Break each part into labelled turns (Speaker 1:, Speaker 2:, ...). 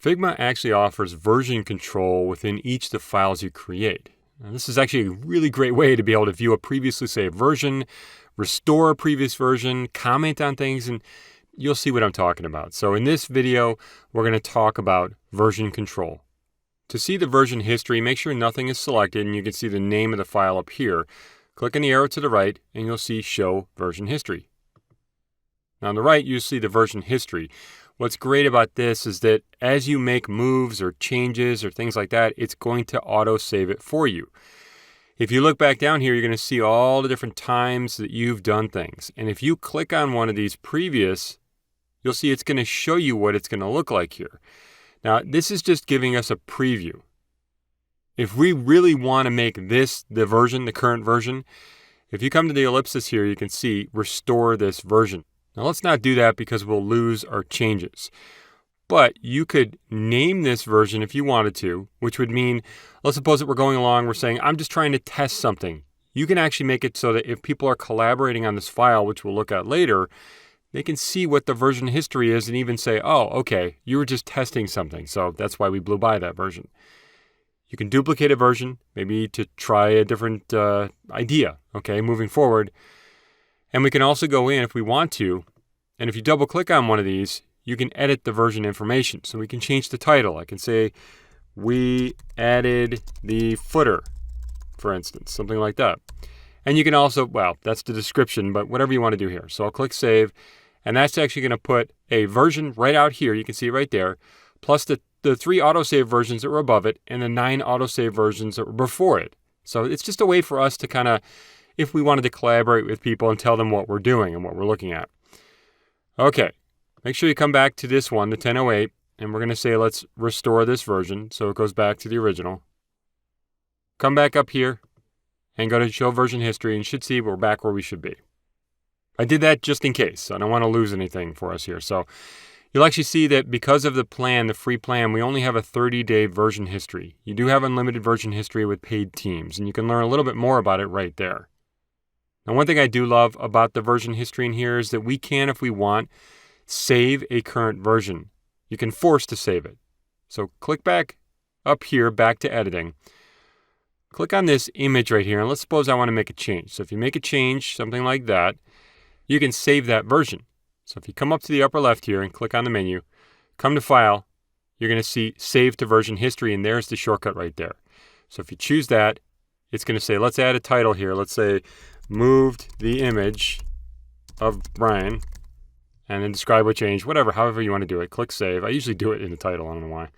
Speaker 1: Figma actually offers version control within each of the files you create. Now, this is actually a really great way to be able to view a previously saved version, restore a previous version, comment on things, and you'll see what I'm talking about. So in this video, we're going to talk about version control. To see the version history, make sure nothing is selected and you can see the name of the file up here. Click on the arrow to the right and you'll see Show Version History. Now on the right, you'll see the version history. What's great about this is that as you make moves or changes or things like that, it's going to auto-save it for you. If you look back down here, you're going to see all the different times that you've done things. And if you click on one of these previous, you'll see it's going to show you what it's going to look like here. Now, this is just giving us a preview. If we really want to make this the version, the current version, if you come to the ellipsis here, you can see restore this version. Now let's not do that because we'll lose our changes. But you could name this version if you wanted to, which would mean, let's suppose that we're going along, we're saying, I'm just trying to test something. You can actually make it so that if people are collaborating on this file, which we'll look at later, they can see what the version history is and even say, oh, okay, you were just testing something. So that's why we blew by that version. You can duplicate a version, maybe to try a different idea, okay, moving forward. And we can also go in if we want to, and if you double click on one of these, you can edit the version information. So we can change the title. I can say, we added the footer, for instance, something like that. And you can also, well, that's the description, but whatever you want to do here. So I'll click Save, and that's actually going to put a version right out here. You can see it right there, plus the 3 autosave versions that were above it and the 9 autosave versions that were before it. So it's just a way for us to kind of, if we wanted to collaborate with people and tell them what we're doing and what we're looking at. Okay, make sure you come back to this one, the 1008, and we're going to say let's restore this version so it goes back to the original. Come back up here and go to Show Version History and you should see we're back where we should be. I did that just in case. I don't want to lose anything for us here. So you'll actually see that because of the plan, the free plan, we only have a 30-day version history. You do have unlimited version history with paid teams, and you can learn a little bit more about it right there. Now, one thing I do love about the version history in here is that we can, if we want, save a current version. You can force to save it. So click back up here, back to editing. Click on this image right here, and let's suppose I want to make a change. So if you make a change, something like that, you can save that version. So if you come up to the upper left here and click on the menu, come to File, you're going to see Save to Version History, and there's the shortcut right there. So if you choose that, it's going to say, let's add a title here. Let's say, moved the image of Brian, and then describe what changed, whatever, however you want to do it. Click Save. I usually do it in the title. I don't know why.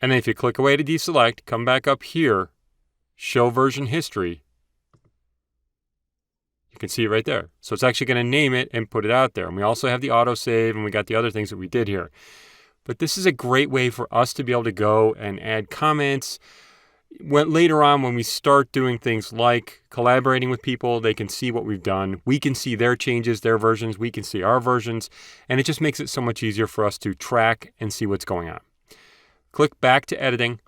Speaker 1: And then if you click away to deselect, come back up here, Show Version History. You can see it right there. So it's actually going to name it and put it out there. And we also have the autosave, and we got the other things that we did here. But this is a great way for us to be able to go and add comments. Later on, when we start doing things like collaborating with people, they can see what we've done. We can see their changes, their versions. We can see our versions. And it just makes it so much easier for us to track and see what's going on. Click back to editing.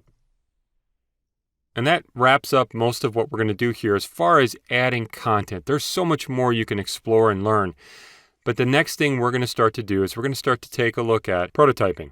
Speaker 1: And that wraps up most of what we're going to do here as far as adding content. There's so much more you can explore and learn. But the next thing we're going to start to do is we're going to start to take a look at prototyping.